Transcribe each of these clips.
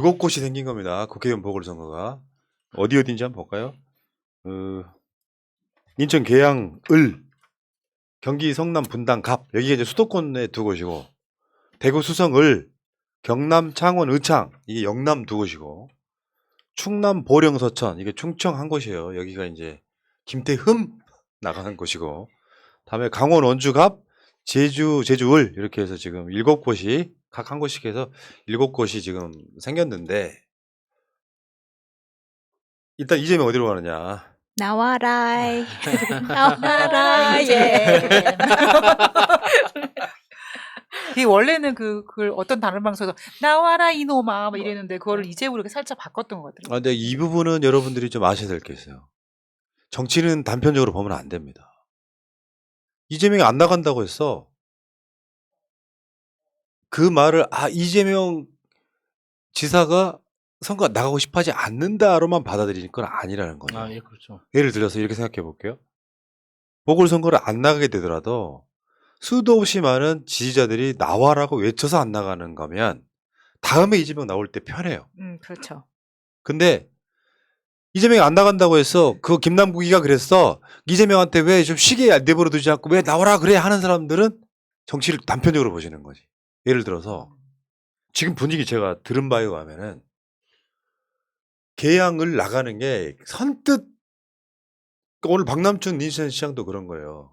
7 곳이 생긴 겁니다. 국회의원 보궐선거가. 어디인지 한번 볼까요? 인천 계양 을, 경기 성남 분당 갑, 여기가 이제 수도권에 2곳이고, 대구 수성 을, 경남 창원 의창, 이게 영남 2곳이고, 충남 보령 서천, 이게 충청 1곳이에요. 여기가 이제 김태흠 나가는 곳이고, 다음에 강원 원주 갑, 제주 을, 이렇게 해서 지금 7곳이 각 1곳씩 해서 7곳이 지금 생겼는데, 일단 이재명 어디로 가느냐. 나와라. 나와라. 예. 이 원래는 그걸 어떤 다른 방송에서 나와라 이놈아 막 이랬는데 그거를 이재우로 살짝 바꿨던 것 같더라고요. 근데 이 부분은 여러분들이 좀 아셔야 될 게 있어요. 정치는 단편적으로 보면 안 됩니다. 이재명이 안 나간다고 했어. 그 말을 이재명 지사가 선거 나가고 싶어하지 않는다로만 받아들이는 건 아니라는 거예요. 예, 그렇죠. 예를 들어서 이렇게 생각해 볼게요. 보궐선거를 안 나가게 되더라도 수도 없이 많은 지지자들이 나와라고 외쳐서 안 나가는 거면 다음에 이재명 나올 때 편해요. 그렇죠. 근데 이재명이 안 나간다고 해서 그 김남국이가 그랬어. 이재명한테 왜 좀 쉬게 내버려 두지 않고 왜 나와라 그래 하는 사람들은 정치를 단편적으로 보시는 거지. 예를 들어서 지금 분위기 제가 들은 바에 의하면은 계양을 나가는 게 선뜻 오늘 박남춘 인천시장도 그런 거예요.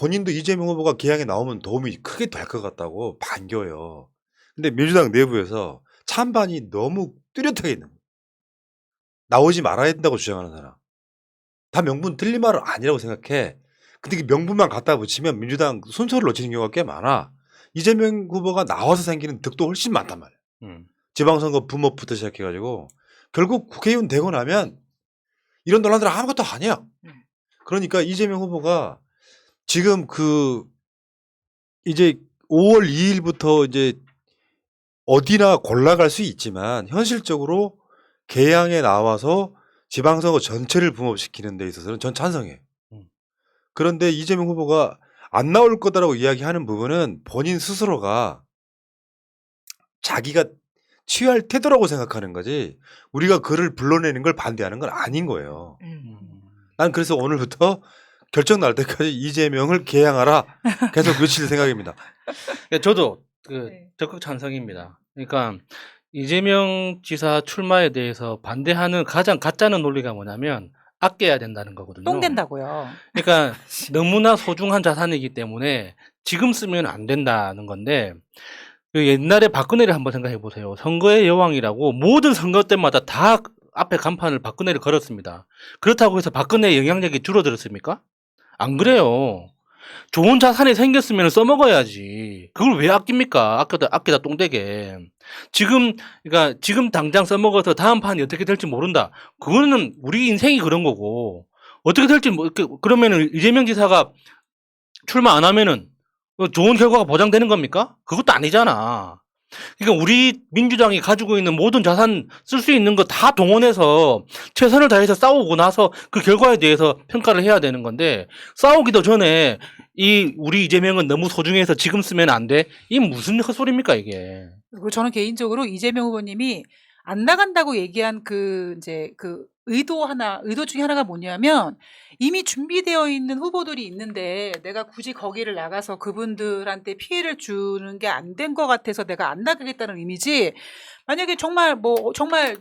본인도 이재명 후보가 계양에 나오면 도움이 크게 될 것 같다고 반겨요. 근데 민주당 내부에서 찬반이 너무 뚜렷하게 있는 거예요. 나오지 말아야 된다고 주장하는 사람. 다 명분 틀린 말은 아니라고 생각해. 근데 그 명분만 갖다 붙이면 민주당 순서를 놓치는 경우가 꽤 많아. 이재명 후보가 나와서 생기는 득도 훨씬 많단 말이야. 지방선거 붐업부터 시작해가지고 결국 국회의원 되고 나면 이런 논란들은 아무것도 아니야. 그러니까 이재명 후보가 지금 이제 5월 2일부터 이제 어디나 골라갈 수 있지만 현실적으로 계양에 나와서 지방선거 전체를 붐업시키는 데 있어서는 전 찬성해요. 그런데 이재명 후보가 안 나올 거다라고 이야기하는 부분은 본인 스스로가 자기가 취할 태도라고 생각하는 거지 우리가 그를 불러내는 걸 반대하는 건 아닌 거예요. 난 그래서 오늘부터 결정 날 때까지 이재명을 개양하라 계속 외칠 생각입니다. 저도 네. 적극 찬성입니다. 그러니까 이재명 지사 출마에 대해서 반대하는 가장 가짜는 논리가 뭐냐면 아껴야 된다는 거거든요. 똥 된다고요. 그러니까 너무나 소중한 자산이기 때문에 지금 쓰면 안 된다는 건데 그 옛날에 박근혜를 한번 생각해 보세요. 선거의 여왕이라고 모든 선거 때마다 다 앞에 간판을 박근혜를 걸었습니다. 그렇다고 해서 박근혜의 영향력이 줄어들었습니까? 안 그래요. 좋은 자산이 생겼으면 써먹어야지. 그걸 왜 아낍니까? 아끼다 똥되게. 그러니까 지금 당장 써먹어서 다음 판이 어떻게 될지 모른다. 그거는 우리 인생이 그런 거고. 어떻게 될지, 그러면은 이재명 지사가 출마 안 하면은 좋은 결과가 보장되는 겁니까? 그것도 아니잖아. 그러니까 우리 민주당이 가지고 있는 모든 자산 쓸 수 있는 거 다 동원해서 최선을 다해서 싸우고 나서 그 결과에 대해서 평가를 해야 되는 건데 싸우기도 전에 우리 이재명은 너무 소중해서 지금 쓰면 안 돼? 이 무슨 헛소리입니까 이게? 그리고 저는 개인적으로 이재명 후보님이 안 나간다고 얘기한 의도 중에 하나가 뭐냐면 이미 준비되어 있는 후보들이 있는데 내가 굳이 거기를 나가서 그분들한테 피해를 주는 게 안 된 것 같아서 내가 안 나가겠다는 의미지. 만약에 정말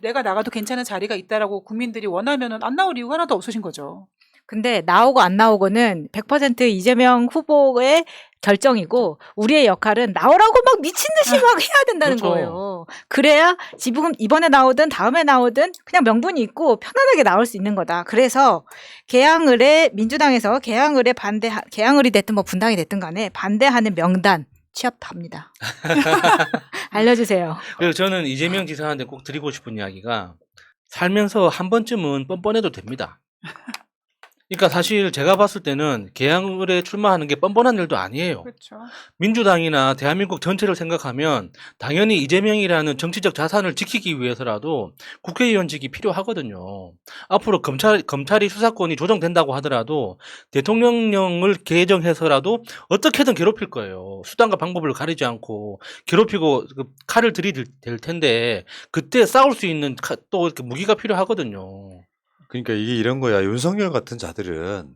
내가 나가도 괜찮은 자리가 있다라고 국민들이 원하면은 안 나올 이유가 하나도 없으신 거죠. 근데 나오고 안 나오고는 100% 이재명 후보의 결정이고 우리의 역할은 나오라고 막 미친 듯이 막 해야 된다는 그렇죠. 거예요. 그래야 지금 이번에 나오든 다음에 나오든 그냥 명분이 있고 편안하게 나올 수 있는 거다. 그래서 민주당에서 계양을이 됐든 뭐 분당이 됐든 간에 반대하는 명단 취합합니다. 알려주세요. 그래서 저는 이재명 지사한테 꼭 드리고 싶은 이야기가 살면서 한 번쯤은 뻔뻔해도 됩니다. 그러니까 사실 제가 봤을 때는 개항을에 출마하는 게 뻔뻔한 일도 아니에요. 그렇죠. 민주당이나 대한민국 전체를 생각하면 당연히 이재명이라는 정치적 자산을 지키기 위해서라도 국회의원직이 필요하거든요. 앞으로 검찰이 수사권이 조정된다고 하더라도 대통령령을 개정해서라도 어떻게든 괴롭힐 거예요. 수단과 방법을 가리지 않고 괴롭히고 그 칼을 들이댈 텐데 그때 싸울 수 있는 또 이렇게 무기가 필요하거든요. 그러니까 이게 이런 거야. 윤석열 같은 자들은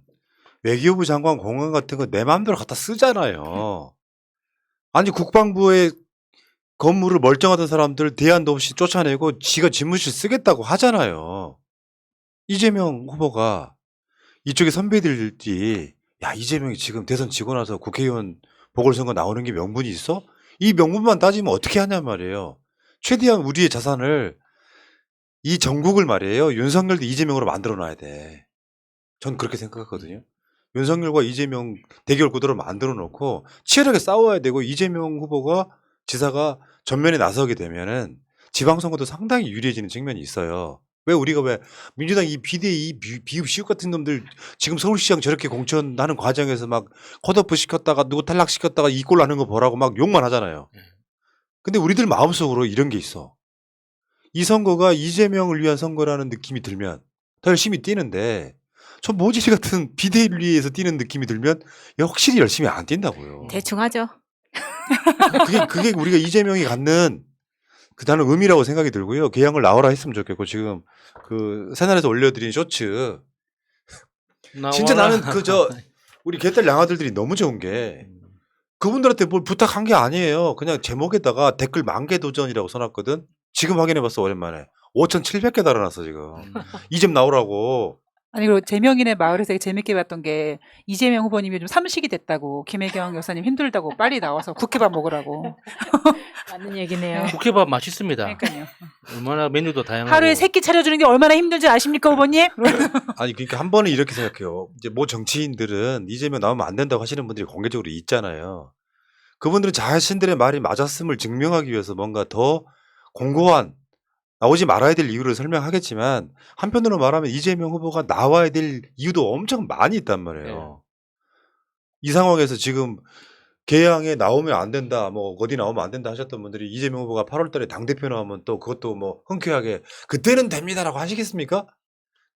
외교부 장관 공원 같은 거 내 마음대로 갖다 쓰잖아요. 아니 국방부의 건물을 멀쩡하던 사람들 대안도 없이 쫓아내고 지가 집무실 쓰겠다고 하잖아요. 이재명 후보가 이쪽에 선배들이 야 이재명이 지금 대선 지고 나서 국회의원 보궐선거 나오는 게 명분이 있어? 이 명분만 따지면 어떻게 하냔 말이에요. 최대한 우리의 자산을 이 전국을 말이에요. 윤석열도 이재명으로 만들어 놔야 돼. 전 그렇게 생각하거든요. 윤석열과 이재명 대결 구도를 만들어 놓고 치열하게 싸워야 되고 이재명 후보가 지사가 전면에 나서게 되면은 지방선거도 상당히 유리해지는 측면이 있어요. 왜 민주당 이 비대위 비읍 시읍 같은 놈들 지금 서울시장 저렇게 공천하는 과정에서 막 컷오프 시켰다가 누구 탈락시켰다가 이 꼴 나는 거 보라고 막 욕만 하잖아요. 근데 우리들 마음속으로 이런 게 있어. 이 선거가 이재명을 위한 선거라는 느낌이 들면 더 열심히 뛰는데 저 모질이 같은 비대위를 위해서 뛰는 느낌이 들면 확실히 열심히 안 뛴다고요. 대충 하죠. 그게 우리가 이재명이 갖는 나는 의미라고 생각이 들고요. 개항을 나오라 했으면 좋겠고 지금 그 새날에서 올려드린 쇼츠 진짜 나는 우리 개딸 양아들들이 너무 좋은 게 그분들한테 뭘 부탁한 게 아니에요. 그냥 제목에다가 댓글 10,000개 도전이라고 써놨거든. 지금 확인해봤어 오랜만에 5,700개 달아놨어 지금. 이 집 나오라고. 아니 그리고 재명인의 마을에서 되게 재밌게 봤던 게 이재명 후보님이 좀 삼식이 됐다고 김혜경 여사님 힘들다고 빨리 나와서 국회밥 먹으라고. 맞는 얘기네요. 국회밥 맛있습니다. 그러니까요. 얼마나 메뉴도 다양하고. 하루에 3끼 차려주는 게 얼마나 힘든지 아십니까 후보님? 아니 그러니까 한 번은 이렇게 생각해요. 이제 뭐 정치인들은 이재명 나오면 안 된다고 하시는 분들이 공개적으로 있잖아요. 그분들은 자신들의 말이 맞았음을 증명하기 위해서 뭔가 더 공고한 나오지 말아야 될 이유를 설명하겠지만 한편으로 말하면 이재명 후보가 나와야 될 이유도 엄청 많이 있단 말이에요. 이 상황에서 지금 개항에 나오면 안 된다, 뭐 어디 나오면 안 된다 하셨던 분들이 이재명 후보가 8월 달에 당대표 나오면 또 그것도 뭐 흔쾌하게 그때는 됩니다라고 하시겠습니까?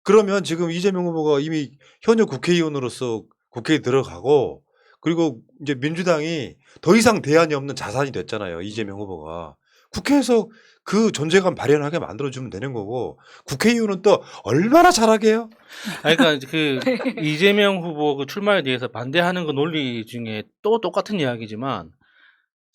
그러면 지금 이재명 후보가 이미 현역 국회의원으로서 국회에 들어가고 그리고 이제 민주당이 더 이상 대안이 없는 자산이 됐잖아요. 이재명 후보가. 국회에서 그 존재감 발현하게 만들어주면 되는 거고 국회의원은 또 얼마나 잘하게요? 아니, 그러니까 그 이재명 후보 그 출마에 대해서 반대하는 그 논리 중에 또 똑같은 이야기지만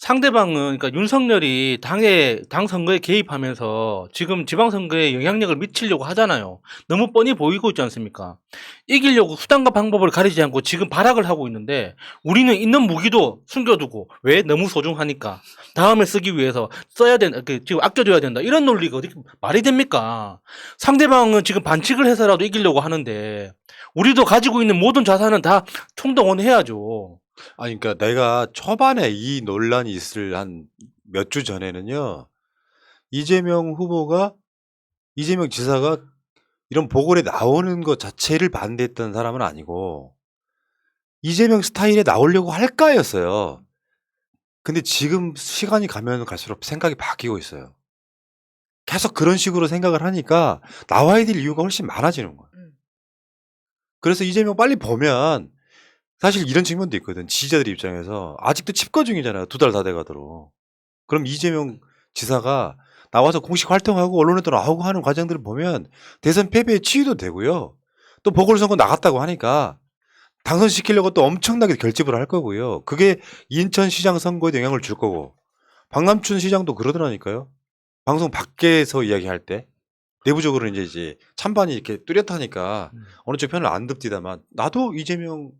상대방은 그러니까 윤석열이 당 선거에 개입하면서 지금 지방선거에 영향력을 미치려고 하잖아요. 너무 뻔히 보이고 있지 않습니까? 이기려고 수단과 방법을 가리지 않고 지금 발악을 하고 있는데 우리는 있는 무기도 숨겨두고 왜? 너무 소중하니까 다음에 쓰기 위해서 써야 된다. 지금 아껴줘야 된다. 이런 논리가 어디 말이 됩니까? 상대방은 지금 반칙을 해서라도 이기려고 하는데 우리도 가지고 있는 모든 자산은 다 총동원해야죠. 아니, 그러니까 내가 초반에 이 논란이 있을 한 몇 주 전에는요, 이재명 지사가 이런 보궐에 나오는 것 자체를 반대했던 사람은 아니고, 이재명 스타일에 나오려고 할까였어요. 근데 지금 시간이 가면 갈수록 생각이 바뀌고 있어요. 계속 그런 식으로 생각을 하니까 나와야 될 이유가 훨씬 많아지는 거예요. 그래서 이재명 빨리 보면 사실 이런 측면도 있거든. 지지자들 입장에서 아직도 칩거 중이잖아요. 2달 다 돼가도록. 그럼 이재명 지사가 나와서 공식 활동하고 언론에도 나오고 하는 과정들을 보면 대선 패배에 치유도 되고요. 또 보궐선거 나갔다고 하니까 당선시키려고 또 엄청나게 결집을 할 거고요. 그게 인천시장 선거에 영향을 줄 거고 박남춘 시장도 그러더라니까요. 방송 밖에서 이야기할 때 내부적으로는 이제 찬반이 이렇게 뚜렷하니까 어느 쪽 편을 안 듭디다만 나도 이재명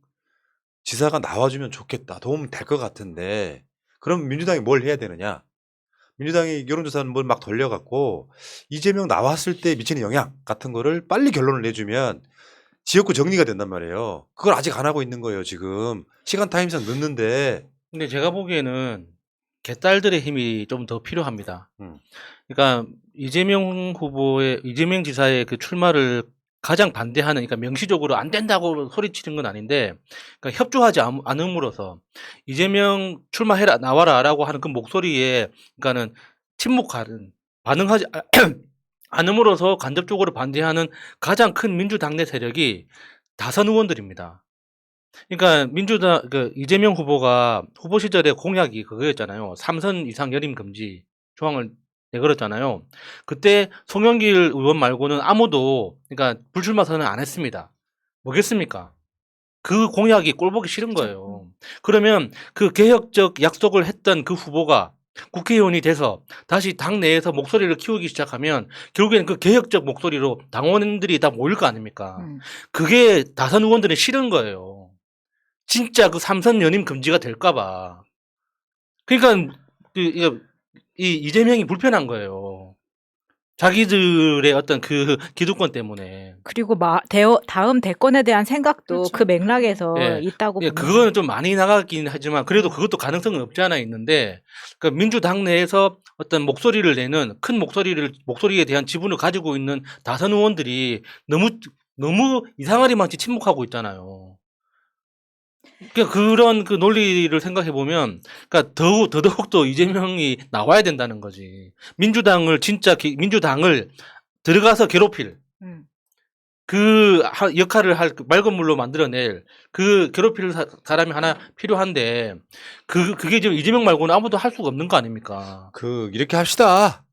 지사가 나와주면 좋겠다. 도움 될 것 같은데 그럼 민주당이 뭘 해야 되느냐. 민주당이 여론조사는 뭘 막 돌려갖고 이재명 나왔을 때 미치는 영향 같은 거를 빨리 결론을 내주면 지역구 정리가 된단 말이에요. 그걸 아직 안 하고 있는 거예요. 지금 지간 타임상 늦는데. 근데 제가 보기에는 개딸들의 힘이 좀 더 필요합니다. 음. 그러니까 이재명 지사의 그 출마를 가장 반대하는, 그러니까 명시적으로 안 된다고 소리치는 건 아닌데, 그러니까 협조하지 않음으로써 이재명 출마해라 나와라라고 하는 그 목소리에, 그러니까는 침묵하는, 반응하지 않음으로써 간접적으로 반대하는 가장 큰 민주당내 세력이 다선 의원들입니다. 그러니까 민주당 그 이재명 후보가 후보 시절에 공약이 그거였잖아요. 3선 이상 연임 금지 조항을 내걸었잖아요. 그때 송영길 의원 말고는 아무도 그러니까 불출마 선언을 안 했습니다. 뭐겠습니까? 그 공약이 꼴보기 싫은 거예요. 그러면 그 개혁적 약속을 했던 그 후보가 국회의원이 돼서 다시 당 내에서 목소리를 키우기 시작하면 결국에는 그 개혁적 목소리로 당원들이 다 모일 거 아닙니까? 그게 다선 의원들은 싫은 거예요. 진짜 그 3선 연임 금지가 될까봐. 그러니까 이 이재명이 불편한 거예요. 자기들의 어떤 그 기득권 때문에. 그리고 다음 대권에 대한 생각도 그렇죠. 그 맥락에서 예. 있다고 예, 봅니다. 그거는 좀 많이 나가긴 하지만 그래도 그것도 가능성은 없지 않아 있는데, 그러니까 민주당 내에서 어떤 목소리를 내는 큰 목소리에 대한 지분을 가지고 있는 다선 의원들이 너무 이상하리만치 침묵하고 있잖아요. 그러니까 그런 그 논리를 생각해 보면, 그러니까 더더욱더 이재명이 나와야 된다는 거지. 민주당을 들어가서 괴롭힐 음. 그 역할을 할 맑은 물로 만들어낼 그 괴롭힐 사람이 하나 필요한데, 그게 지금 이재명 말고는 아무도 할 수가 없는 거 아닙니까? 이렇게 합시다.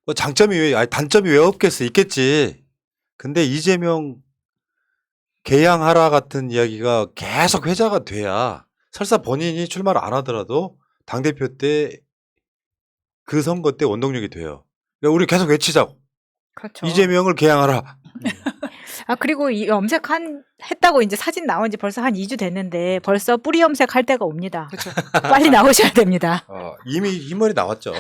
뭐 단점이 왜 없겠어? 있겠지. 근데 이재명 개양하라 같은 이야기가 계속 회자가 돼야 설사 본인이 출마를 안 하더라도 당대표 때 그 선거 때 원동력이 돼요. 그러니까 우리 계속 외치자고. 그렇죠. 이재명을 개양하라. 그리고 이 했다고 이제 사진 나온 지 벌써 한 2주 됐는데 벌써 뿌리 염색할 때가 옵니다. 그렇죠. 빨리 나오셔야 됩니다. 이미 흰머리 나왔죠.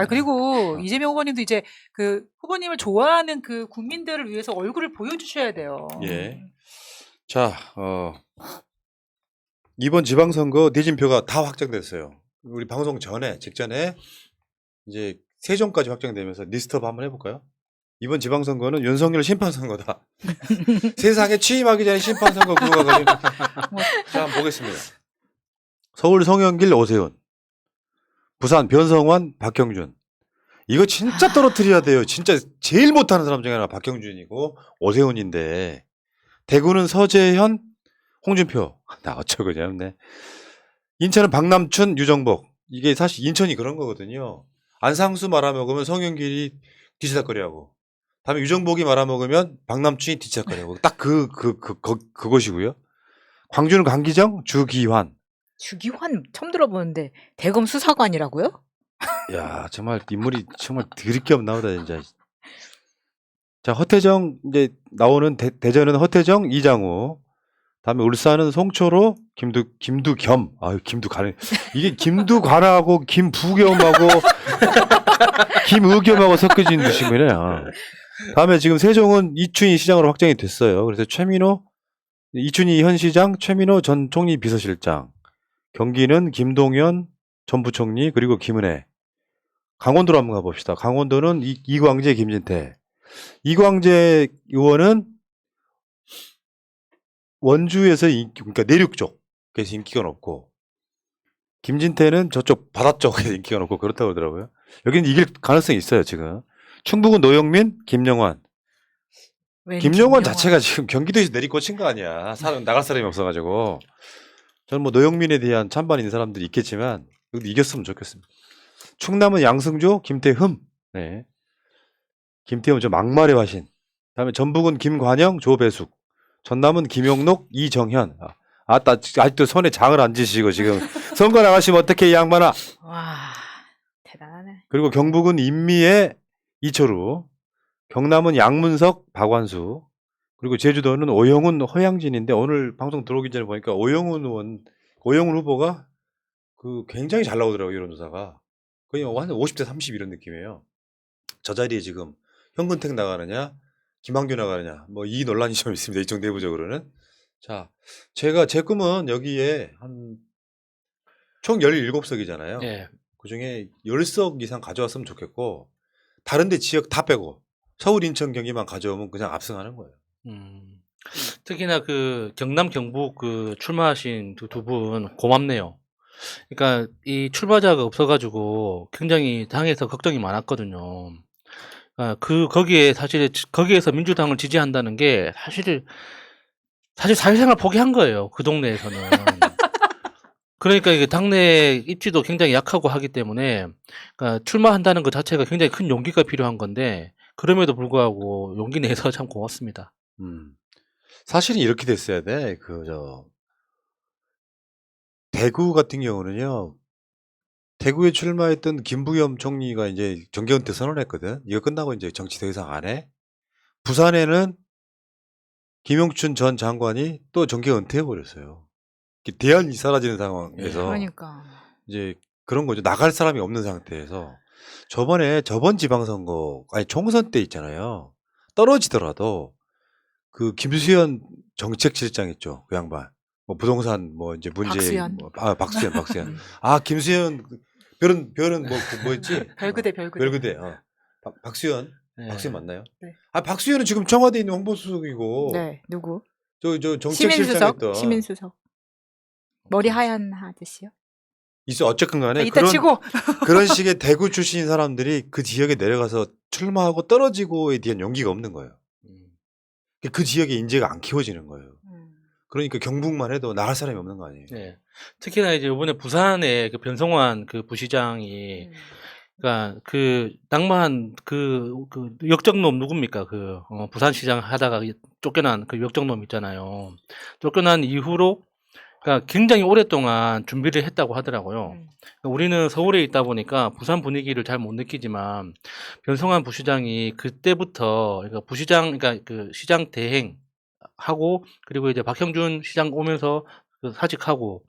그리고 이재명 후보님도 이제 그 후보님을 좋아하는 그 국민들을 위해서 얼굴을 보여주셔야 돼요. 예. 자, 이번 지방선거 대진표가 다 확정됐어요. 우리 방송 직전에 이제 세종까지 확정되면서 리스트업 한번 해볼까요? 이번 지방선거는 윤석열 심판선거다. 세상에 취임하기 전에 심판선거 그거가 가지고. 자, 한번 보겠습니다. 서울 송영길 오세훈, 부산 변성환 박형준. 이거 진짜 떨어뜨려야 돼요. 진짜 제일 못하는 사람 중에 하나 박형준이고 오세훈인데, 대구는 서재현, 홍준표. 나 어쩌고저쩌네. 인천은 박남춘, 유정복. 이게 사실 인천이 그런 거거든요. 안상수 말아먹으면 송영길이 뒤치다거리하고, 다음에 유정복이 말아먹으면 박남춘이 뒤치다거리하고, 딱 그것이고요. 광주는 강기정, 주기환. 주기환 처음 들어보는데 대검 수사관이라고요? 야, 정말 인물이 정말 드럽게 없나보다 진짜. 자, 허태정 이제 나오는 대전은 허태정, 이장우. 다음에 울산은 송초로, 김두겸. 김두관. 이게 김두관하고 김부겸하고 김의겸하고 섞여진 뜻이네요. 다음에 지금 세종은 이춘희 시장으로 확정이 됐어요. 그래서 이춘희 현 시장, 최민호 전 총리 비서실장. 경기는 김동연 전 부총리, 그리고 김은혜. 강원도로 한번 가봅시다. 강원도는 이광재, 김진태. 이광재 의원은 원주에서 그러니까 내륙 쪽에서 인기가 높고, 김진태는 저쪽 바다 쪽에서 인기가 높고 그렇다고 그러더라고요. 여기는 이길 가능성이 있어요, 지금. 충북은 노영민, 김영환. 김영환 자체가 지금 경기도에서 내리꽂힌 거 아니야. 나갈 사람이 없어가지고. 저는 뭐 노영민에 대한 찬반 있는 사람들이 있겠지만 여기도 이겼으면 좋겠습니다. 충남은 양승조, 김태흠. 네. 김태흠은 좀 막말의 화신. 다음에 전북은 김관영, 조배숙. 전남은 김용록, 이정현. 아직도 손에 장을 안 지시고 지금 선거 나가시면 어떻게 이 양반아. 와, 대단하네. 그리고 경북은 임미애, 이철우. 경남은 양문석, 박완수. 그리고 제주도는 오영훈, 허양진인데 오늘 방송 들어오기 전에 보니까 오영훈 후보가 굉장히 잘 나오더라고요, 여론조사가. 거의 한 50대 30 이런 느낌이에요. 저 자리에 지금 현근택 나가느냐, 김한규 나가느냐, 뭐 이 논란이 좀 있습니다. 이쪽 내부적으로는. 자, 제 꿈은 여기에 총 17석이잖아요. 예. 그 중에 10석 이상 가져왔으면 좋겠고, 다른데 지역 다 빼고 서울, 인천, 경기만 가져오면 그냥 압승하는 거예요. 특히나 그 경남 경북 그 출마하신 두 분 고맙네요. 그러니까 이 출마자가 없어가지고 굉장히 당에서 걱정이 많았거든요. 거기에 거기에서 민주당을 지지한다는 게 사실 사회생활 포기한 거예요. 그 동네에서는. 그러니까 이게 당내 입지도 굉장히 약하고 하기 때문에 그러니까 출마한다는 것 자체가 굉장히 큰 용기가 필요한 건데 그럼에도 불구하고 용기 내서 참 고맙습니다. 사실은 이렇게 됐어야 돼. 대구 같은 경우는요. 대구에 출마했던 김부겸 총리가 이제 정계 은퇴 선언했거든. 이거 끝나고 이제 정치 더 이상 안 해. 부산에는 김영춘 전 장관이 또 정계 은퇴해 버렸어요. 대안이 사라지는 상황에서 그러니까. 이제 그런 거죠. 나갈 사람이 없는 상태에서 저번 지방선거 아니 총선 때 있잖아요. 떨어지더라도 그 김수현 정책실장 있죠. 그 양반. 뭐 부동산 뭐 이제 문제 박수현. 박수현. 김수현 별은 뭐였지? 별그대. 별그대. 박수현. 네. 박수현 맞나요? 네. 박수현은 지금 청와대에 있는 홍보수석이고 네, 누구? 저 정책실장 시민수석. 했던 시민수석. 머리 하얀 아저씨요? 있어 어쨌든 간에 이따 치고 그런 식의 대구 출신인 사람들이 그 지역에 내려가서 출마하고 떨어지고에 대한 용기가 없는 거예요. 그 지역에 인재가 안 키워지는 거예요. 그러니까 경북만 해도 나갈 사람이 없는 거 아니에요. 네. 특히나 이제 이번에 부산에 그 변성환 그 부시장이 그러니까 그 낭만 그 역적놈 누굽니까? 부산시장 하다가 쫓겨난 그 역적놈 있잖아요. 쫓겨난 이후로 그러니까 굉장히 오랫동안 준비를 했다고 하더라고요. 그러니까 우리는 서울에 있다 보니까 부산 분위기를 잘 못 느끼지만 변성환 부시장이 그때부터 그러니까 그러니까 그 시장 대행하고 그리고 이제 박형준 시장 오면서 사직하고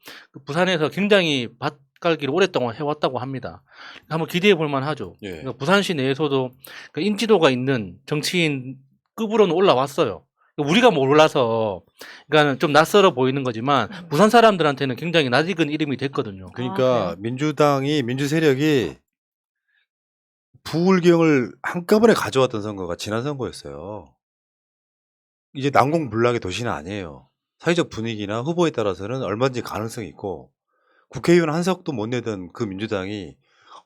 부산에서 굉장히 밭갈기를 오랫동안 해왔다고 합니다. 한번 기대해 볼 만하죠. 예. 그러니까 부산시 내에서도 그 인지도가 있는 정치인급으로는 올라왔어요. 우리가 몰라서 그러니까 좀 낯설어 보이는 거지만 부산 사람들한테는 굉장히 낯익은 이름이 됐거든요. 그러니까 민주 세력이 부울경을 한꺼번에 가져왔던 선거가 지난 선거였어요. 이제 난공불락의 도시는 아니에요. 사회적 분위기나 후보에 따라서는 얼마든지 가능성이 있고 국회의원 한 석도 못 내던 그 민주당이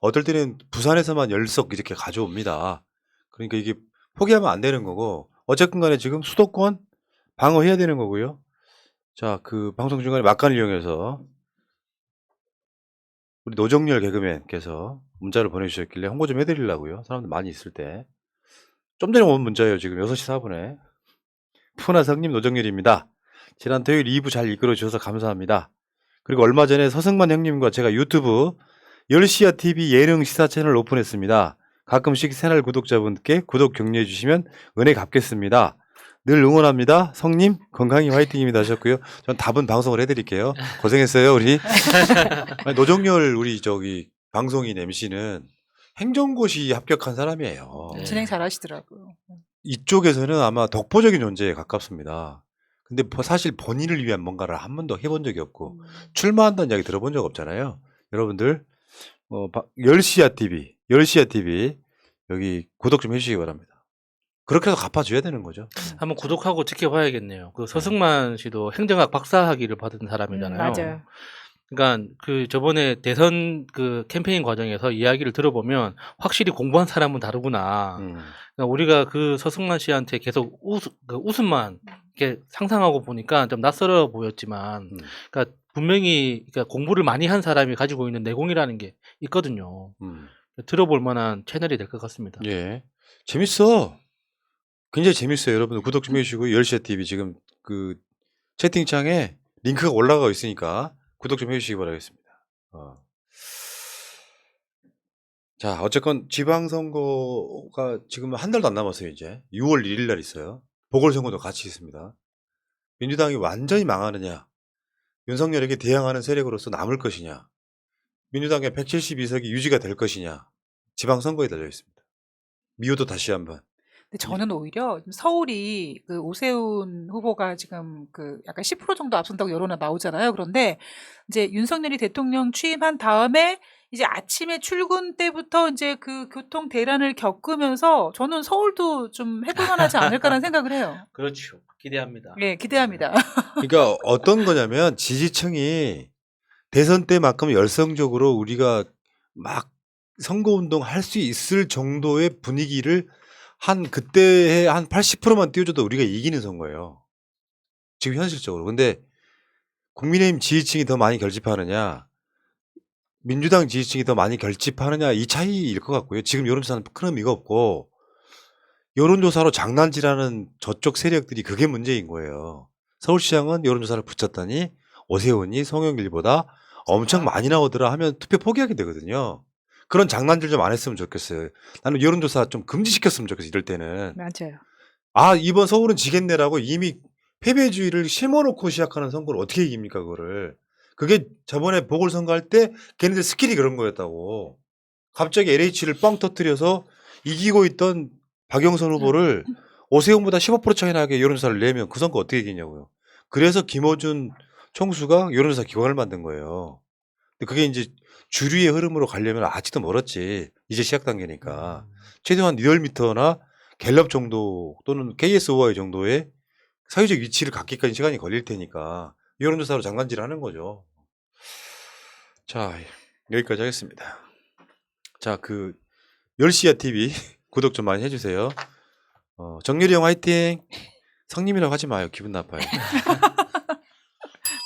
어떨 때는 부산에서만 10석 이렇게 가져옵니다. 그러니까 이게 포기하면 안 되는 거고 어쨌든 간에 지금 수도권 방어해야 되는 거고요. 자, 그 방송 중간에 막간을 이용해서 우리 노정열 개그맨께서 문자를 보내주셨길래 홍보 좀 해드리려고요. 사람들 많이 있을 때. 좀 전에 온 문자예요. 지금 6시 4분에. 푸나성님 노정열입니다. 지난 토요일 2부 잘 이끌어주셔서 감사합니다. 그리고 얼마 전에 서승만 형님과 제가 유튜브 10시야 TV 예능 시사 채널을 오픈했습니다. 가끔씩 채널 구독자분께 구독 격려해 주시면 은혜 갚겠습니다. 늘 응원합니다. 성님 건강히 화이팅입니다 하셨고요. 전 답은 방송을 해드릴게요. 고생했어요 우리. 아니, 노정열 우리 방송인 MC는 행정고시 합격한 사람이에요. 네. 진행 잘하시더라고요. 이쪽에서는 아마 독보적인 존재에 가깝습니다. 근데 사실 본인을 위한 뭔가를 한 번도 해본 적이 없고 출마한다는 이야기 들어본 적 없잖아요. 여러분들 10시야 TV 여기 구독 좀 해주시기 바랍니다. 그렇게 해서 갚아줘야 되는 거죠. 한번 구독하고 지켜봐야겠네요. 그 서승만 씨도 행정학 박사학위를 받은 사람이잖아요. 맞아요. 그러니까 그 저번에 대선 그 캠페인 과정에서 이야기를 들어보면 확실히 공부한 사람은 다르구나. 그러니까 우리가 그 서승만 씨한테 계속 웃음만 이렇게 상상하고 보니까 좀 낯설어 보였지만, 그러니까 분명히 그러니까 공부를 많이 한 사람이 가지고 있는 내공이라는 게 있거든요. 들어볼 만한 채널이 될 것 같습니다. 예, 재밌어. 굉장히 재밌어요. 여러분들 구독 좀 해주시고 10시야 TV 지금 그 채팅창에 링크가 올라가고 있으니까 구독 좀 해주시기 바라겠습니다. 자, 어쨌건 지방선거가 지금 한 달도 안 남았어요. 이제 6월 1일 날 있어요. 보궐선거도 같이 있습니다. 민주당이 완전히 망하느냐, 윤석열에게 대항하는 세력으로서 남을 것이냐, 민주당의 172석이 유지가 될 것이냐, 지방선거에 달려 있습니다. 미호도 다시 한번 근데 저는 오히려 서울이 그 오세훈 후보가 지금 그 약간 10% 정도 앞선다고 여론이 나오잖아요. 그런데 이제 윤석열이 대통령 취임한 다음에 이제 아침에 출근 때부터 이제 그 교통 대란을 겪으면서 저는 서울도 좀 해볼 만하지 않을까라는 생각을 해요. 그렇죠. 기대합니다. 네, 기대합니다. 그러니까 어떤 거냐면 지지층이 대선 때만큼 열성적으로 우리가 막 선거운동 할 수 있을 정도의 분위기를 한 그때의 한 80%만 띄워줘도 우리가 이기는 선거예요. 지금 현실적으로. 근데 국민의힘 지지층이 더 많이 결집하느냐, 민주당 지지층이 더 많이 결집하느냐 이 차이일 것 같고요. 지금 여론조사는 큰 의미가 없고 여론조사로 장난질하는 저쪽 세력들이 그게 문제인 거예요. 서울시장은 여론조사를 붙였더니 오세훈이 송영길보다 엄청 많이 나오더라 하면 투표 포기하게 되거든요. 그런 장난질 좀 안 했으면 좋겠어요. 나는 여론조사 좀 금지시켰으면 좋겠어요. 이럴 때는. 맞아요. 아 이번 서울은 지겠네라고 이미 패배주의를 심어놓고 시작하는 선거를 어떻게 이깁니까 그거를. 그게 저번에 보궐선거할 때 걔네들 스킬이 그런 거였다고. 갑자기 LH를 뻥 터뜨려서 이기고 있던 박영선 후보를 오세훈보다 15% 차이 나게 여론조사를 내면 그 선거 어떻게 이기냐고요. 그래서 김어준 총수가 여론조사 기관을 만든 거예요. 근데 그게 이제 주류의 흐름으로 가려면 아직도 멀었지. 이제 시작 단계니까. 최소한 리얼미터나 갤럽 정도 또는 KSOI 정도의 사회적 위치를 갖기까지 시간이 걸릴 테니까 여론조사로 장난질 하는 거죠. 자, 여기까지 하겠습니다. 자, 그 10시야 TV 구독 좀 많이 해주세요. 정유리 형 화이팅. 성님이라고 하지 마요. 기분 나빠요.